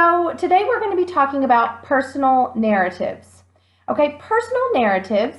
So today we're going to be talking about personal narratives. Okay, personal narratives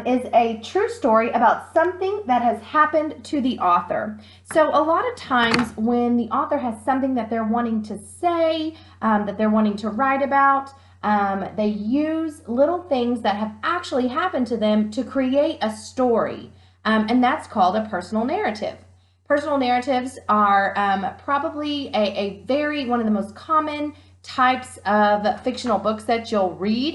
is a true story about something that has happened to the author. So a lot of times when the author has something that they're wanting to say, that they're wanting to write about, they use little things that have actually happened to them to create a story. And that's called a personal narrative. Personal narratives are probably one of the most common types of fictional books that you'll read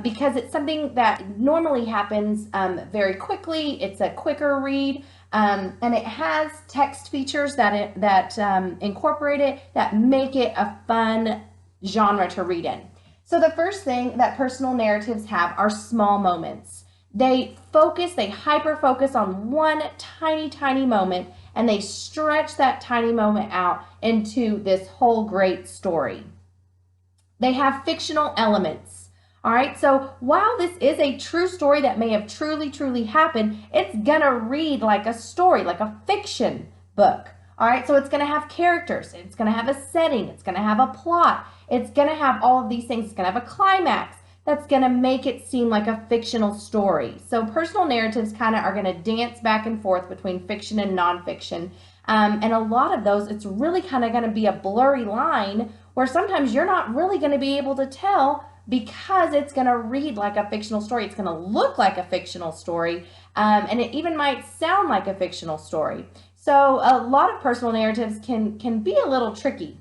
because it's something that normally happens very quickly. It's a quicker read, and it has text features that incorporate it that make it a fun genre to read in. So the first thing that personal narratives have are small moments. They hyper focus on one tiny moment, and they stretch that tiny moment out into this whole great story. They have fictional elements. All right, so while this is a true story that may have truly happened, it's gonna read like a story, like a fiction book. All right, so it's gonna have characters, it's gonna have a setting, it's gonna have a plot, it's gonna have all of these things, it's gonna have a climax that's going to make it seem like a fictional story. So personal narratives kind of are going to dance back and forth between fiction and nonfiction. And a lot of those, it's really kind of going to be a blurry line where sometimes you're not really going to be able to tell because it's going to read like a fictional story. It's going to look like a fictional story, and it even might sound like a fictional story. So a lot of personal narratives can be a little tricky.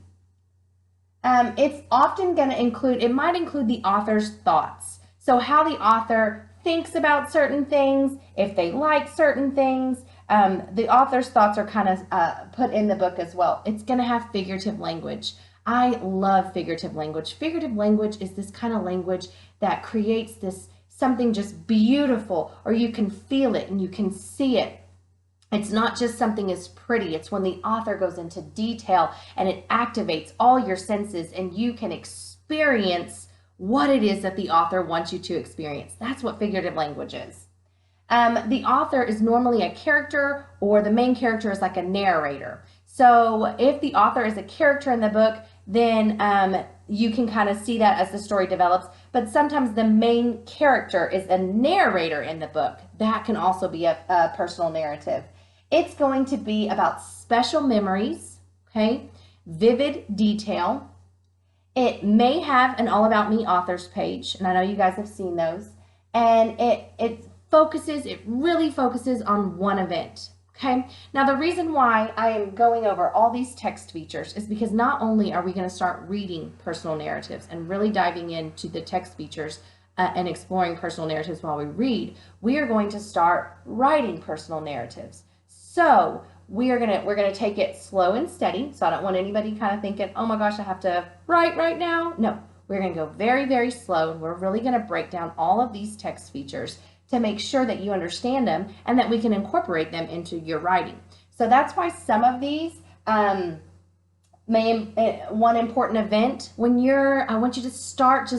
It's often going to might include the author's thoughts. So how the author thinks about certain things, if they like certain things, the author's thoughts are kind of put in the book as well. It's going to have figurative language. I love figurative language. Figurative language is this kind of language that creates this something just beautiful, or you can feel it and you can see it. It's not just something as pretty. It's when the author goes into detail and it activates all your senses and you can experience what it is that the author wants you to experience. That's what figurative language is. The author is normally a character, or the main character is like a narrator. So if the author is a character in the book, then you can kind of see that as the story develops. But sometimes the main character is a narrator in the book. That can also be a personal narrative. It's going to be about special memories, okay, vivid detail. It may have an All About Me authors page, and I know you guys have seen those. And it really focuses on one event, okay? Now, the reason why I am going over all these text features is because not only are we going to start reading personal narratives and really diving into the text features and exploring personal narratives while we read, we are going to start writing personal narratives. So we're gonna take it slow and steady. So I don't want anybody kind of thinking, oh my gosh, I have to write right now. No, we're gonna go very slow, and we're really gonna break down all of these text features to make sure that you understand them and that we can incorporate them into your writing. So that's why some of these one important event when I want you to start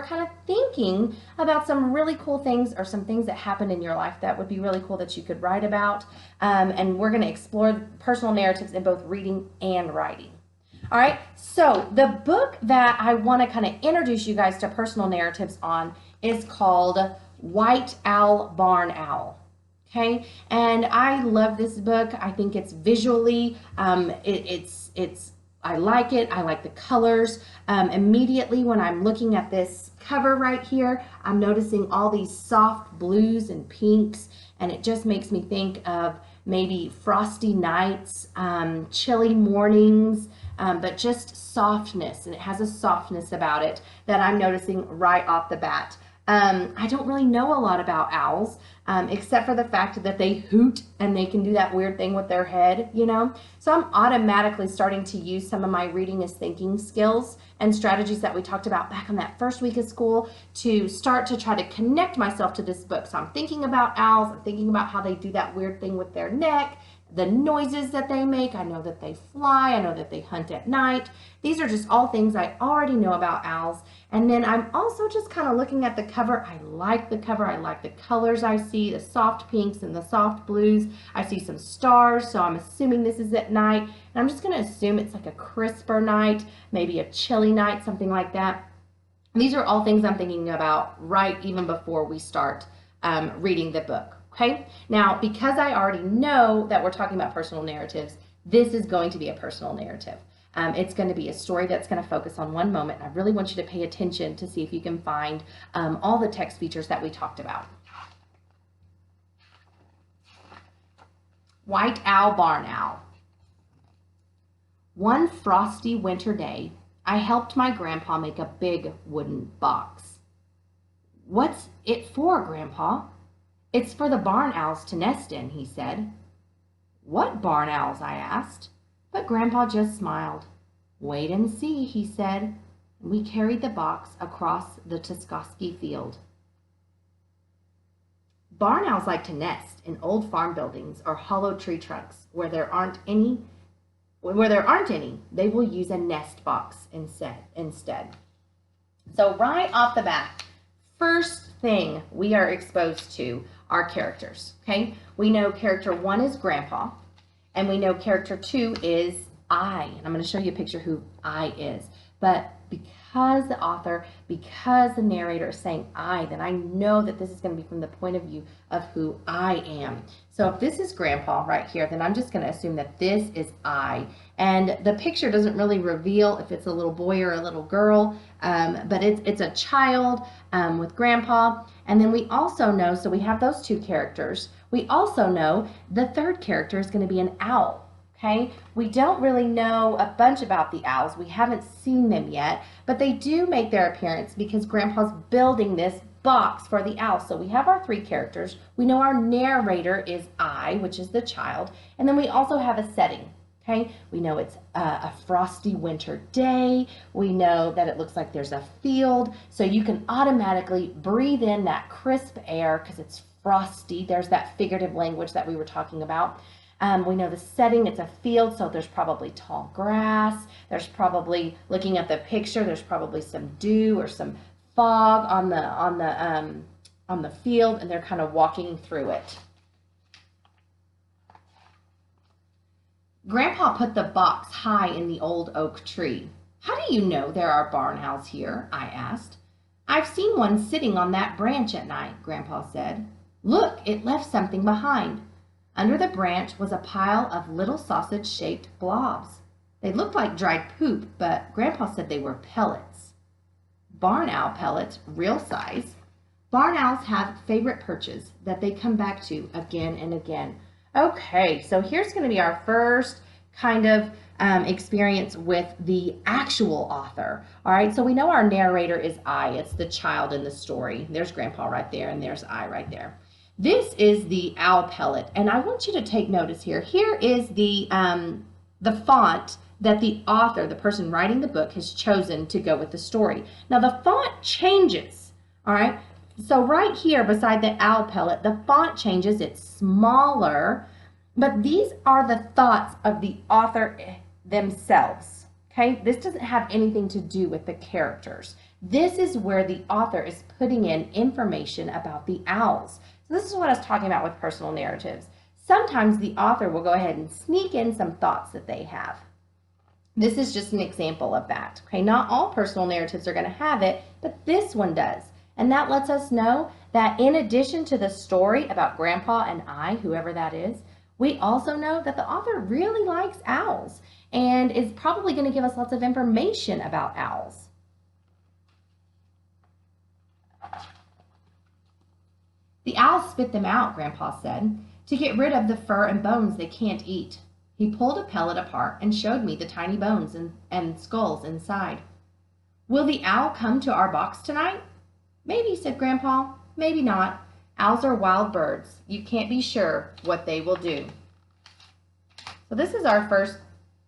kind of thinking about some really cool things, or some things that happened in your life that would be really cool that you could write about. And we're going to explore personal narratives in both reading and writing. All right, so the book that I want to kind of introduce you guys to personal narratives on is called White Owl, Barn Owl. Okay, and I love this book. I think it's visually, I like it. I like the colors. Immediately when I'm looking at this cover right here, I'm noticing all these soft blues and pinks, and it just makes me think of maybe frosty nights, chilly mornings, but just softness, and it has a softness about it that I'm noticing right off the bat. I don't really know a lot about owls, except for the fact that they hoot and they can do that weird thing with their head, you know? So I'm automatically starting to use some of my reading is thinking skills and strategies that we talked about back on that first week of school to start to try to connect myself to this book. So I'm thinking about owls, I'm thinking about how they do that weird thing with their neck, the noises that they make. I know that they fly. I know that they hunt at night. These are just all things I already know about owls. And then I'm also just kind of looking at the cover. I like the cover. I like the colors I see, the soft pinks and the soft blues. I see some stars, so I'm assuming this is at night. And I'm just going to assume it's like a crisper night, maybe a chilly night, something like that. These are all things I'm thinking about right even before we start reading the book, okay? Now, because I already know that we're talking about personal narratives, this is going to be a personal narrative. It's going to be a story that's going to focus on one moment. I really want you to pay attention to see if you can find all the text features that we talked about. White Owl, Barn Owl. One frosty winter day, I helped my grandpa make a big wooden box. What's it for, Grandpa? It's for the barn owls to nest in, he said. What barn owls? I asked, but Grandpa just smiled. Wait and see, he said, and we carried the box across the Tuskegee field. Barn owls like to nest in old farm buildings or hollow tree trunks where there aren't any. They will use a nest box instead. So right off the bat, first thing we are exposed to are characters, okay? We know character 1 is Grandpa, and we know character 2 is I. And I'm going to show you a picture who I is. But because the narrator is saying I, then I know that this is going to be from the point of view of who I am. So if this is Grandpa right here, then I'm just going to assume that this is I. And the picture doesn't really reveal if it's a little boy or a little girl, but it's a child with Grandpa. And then we also know, so we have those two characters. We also know the third character is going to be an owl. Okay, we don't really know a bunch about the owls. We haven't seen them yet, but they do make their appearance because Grandpa's building this box for the owl. So we have our three characters. We know our narrator is I, which is the child, and then we also have a setting. Okay, we know it's a frosty winter day. We know that it looks like there's a field, so you can automatically breathe in that crisp air because it's frosty. There's that figurative language that we were talking about. We know the setting, it's a field, so there's probably tall grass. There's probably, looking at the picture, there's probably some dew or some fog on the field, and they're kind of walking through it. Grandpa put the box high in the old oak tree. How do you know there are barn owls here? I asked. I've seen one sitting on that branch at night, Grandpa said. Look, it left something behind. Under the branch was a pile of little sausage-shaped blobs. They looked like dried poop, but Grandpa said they were pellets. Barn owl pellets, real size. Barn owls have favorite perches that they come back to again and again. Okay, so here's going to be our first kind of experience with the actual author. All right, so we know our narrator is I. It's the child in the story. There's Grandpa right there, and there's I right there. This is the owl pellet, and I want you to take notice here. Here is the font that the author, the person writing the book, has chosen to go with the story. Now the font changes, all right? So right here beside the owl pellet, the font changes, it's smaller, but these are the thoughts of the author themselves, okay? This doesn't have anything to do with the characters. This is where the author is putting in information about the owls. So this is what I was talking about with personal narratives. Sometimes the author will go ahead and sneak in some thoughts that they have. This is just an example of that. Okay, not all personal narratives are going to have it, but this one does. And that lets us know that in addition to the story about Grandpa and I, whoever that is, we also know that the author really likes owls and is probably going to give us lots of information about owls. The owls spit them out, Grandpa said, to get rid of the fur and bones they can't eat. He pulled a pellet apart and showed me the tiny bones and skulls inside. Will the owl come to our box tonight? Maybe, said Grandpa. Maybe not. Owls are wild birds. You can't be sure what they will do. So this is our first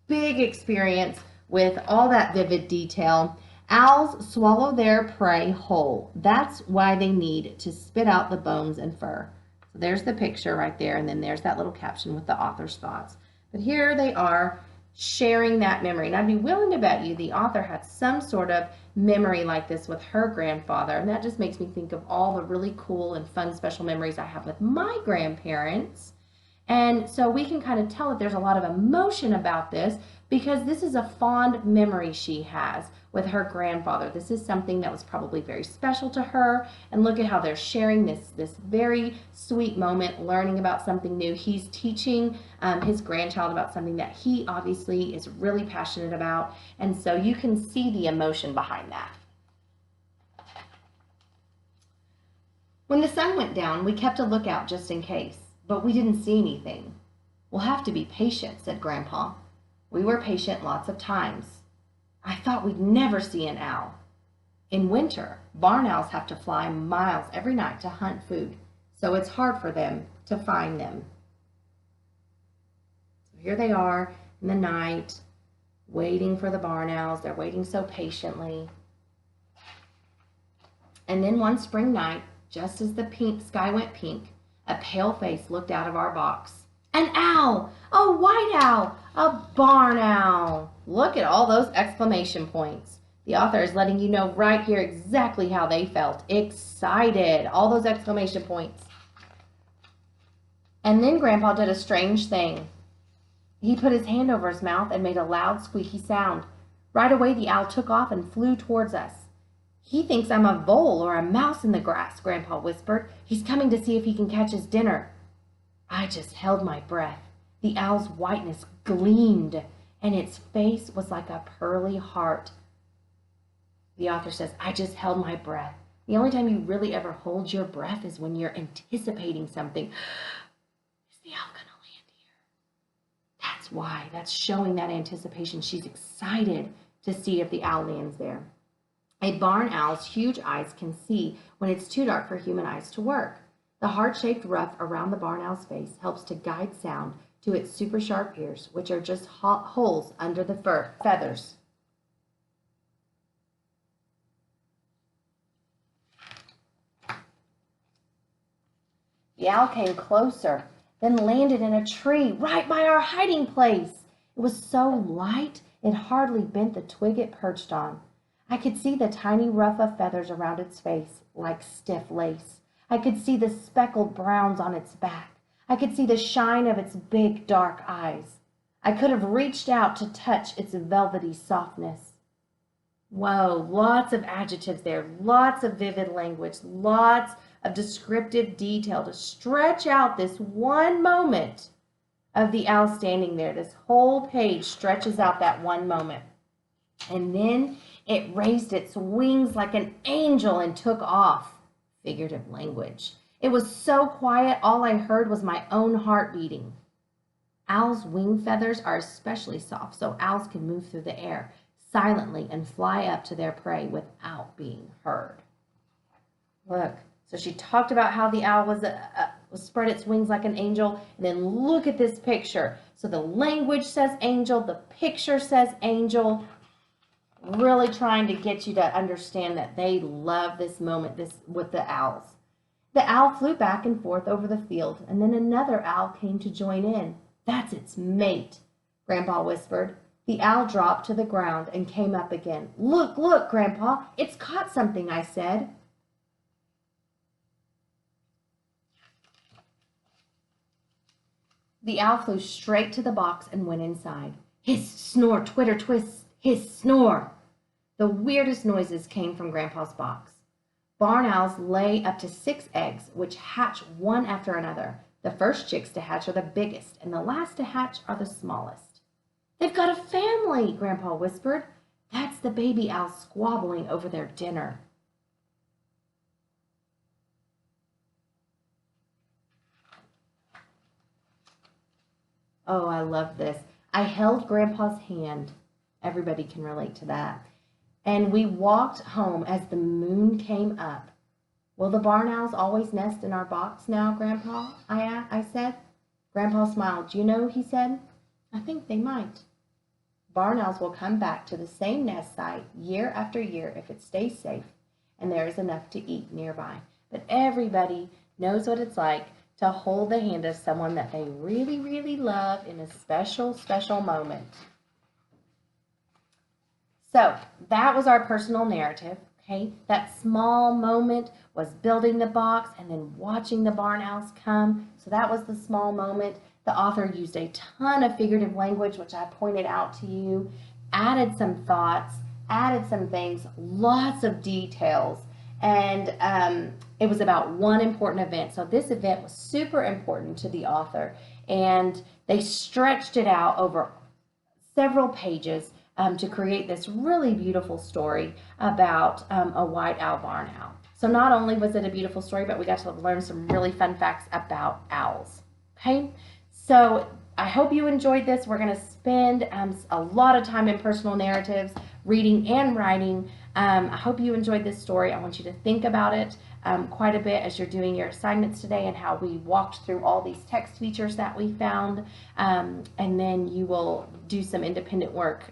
big experience with all that vivid detail. Owls swallow their prey whole. That's why they need to spit out the bones and fur. So there's the picture right there, and then there's that little caption with the author's thoughts. But here they are sharing that memory. And I'd be willing to bet you the author had some sort of memory like this with her grandfather. And that just makes me think of all the really cool and fun special memories I have with my grandparents. And so we can kind of tell that there's a lot of emotion about this because this is a fond memory she has with her grandfather. This is something that was probably very special to her. And look at how they're sharing this very sweet moment, learning about something new. He's teaching his grandchild about something that he obviously is really passionate about. And so you can see the emotion behind that. When the sun went down, we kept a lookout just in case, but we didn't see anything. We'll have to be patient, said Grandpa. We were patient lots of times. I thought we'd never see an owl. In winter, barn owls have to fly miles every night to hunt food, so it's hard for them to find them. So here they are in the night, waiting for the barn owls. They're waiting so patiently. And then one spring night, just as the pink sky went pink, a pale face looked out of our box. An owl! A white owl! A barn owl! Look at all those exclamation points. The author is letting you know right here exactly how they felt. Excited. All those exclamation points. And then Grandpa did a strange thing. He put his hand over his mouth and made a loud squeaky sound. Right away the owl took off and flew towards us. He thinks I'm a vole or a mouse in the grass, Grandpa whispered. He's coming to see if he can catch his dinner. I just held my breath. The owl's whiteness gleamed, and its face was like a pearly heart. The author says, I just held my breath. The only time you really ever hold your breath is when you're anticipating something. Is the owl going to land here? That's why. That's showing that anticipation. She's excited to see if the owl lands there. A barn owl's huge eyes can see when it's too dark for human eyes to work. The heart-shaped ruff around the barn owl's face helps to guide sound to its super sharp ears, which are just holes under the feathers. The owl came closer, then landed in a tree right by our hiding place. It was so light it hardly bent the twig it perched on. I could see the tiny ruff of feathers around its face, like stiff lace. I could see the speckled browns on its back. I could see the shine of its big, dark eyes. I could have reached out to touch its velvety softness. Whoa, lots of adjectives there, lots of vivid language, lots of descriptive detail to stretch out this one moment of the owl standing there. This whole page stretches out that one moment. And then it raised its wings like an angel and took off. Figurative language. It was so quiet, all I heard was my own heart beating. Owls' wing feathers are especially soft, so owls can move through the air silently and fly up to their prey without being heard. Look, so she talked about how the owl was spread its wings like an angel, and then look at this picture. So the language says angel, the picture says angel. Really trying to get you to understand that they love this moment with the owls. The owl flew back and forth over the field, and then another owl came to join in. That's its mate, Grandpa whispered. The owl dropped to the ground and came up again. Look, look, Grandpa, it's caught something, I said. The owl flew straight to the box and went inside. Hiss, snore, twitter, twist, hiss, snore. The weirdest noises came from Grandpa's box. Barn owls lay up to 6 eggs, which hatch one after another. The first chicks to hatch are the biggest, and the last to hatch are the smallest. They've got a family, Grandpa whispered. That's the baby owls squabbling over their dinner. Oh, I love this. I held Grandpa's hand. Everybody can relate to that. And we walked home as the moon came up. Will the barn owls always nest in our box now, Grandpa? I said. Grandpa smiled. You know, he said, I think they might. Barn owls will come back to the same nest site year after year if it stays safe and there is enough to eat nearby. But everybody knows what it's like to hold the hand of someone that they really, really love in a special, special moment. So that was our personal narrative. Okay, that small moment was building the box and then watching the barn owls come. So that was the small moment. The author used a ton of figurative language, which I pointed out to you, added some thoughts, added some things, lots of details, and it was about one important event. So this event was super important to the author, and they stretched it out over several pages to create this really beautiful story about a white owl barn owl. So not only was it a beautiful story, but we got to learn some really fun facts about owls. Okay, so I hope you enjoyed this. We're going to spend a lot of time in personal narratives, reading and writing. I hope you enjoyed this story. I want you to think about it quite a bit as you're doing your assignments today, and how we walked through all these text features that we found. And then you will do some independent work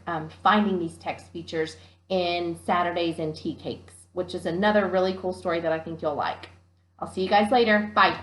finding these text features in Saturdays and Tea Cakes, which is another really cool story that I think you'll like. I'll see you guys later. Bye.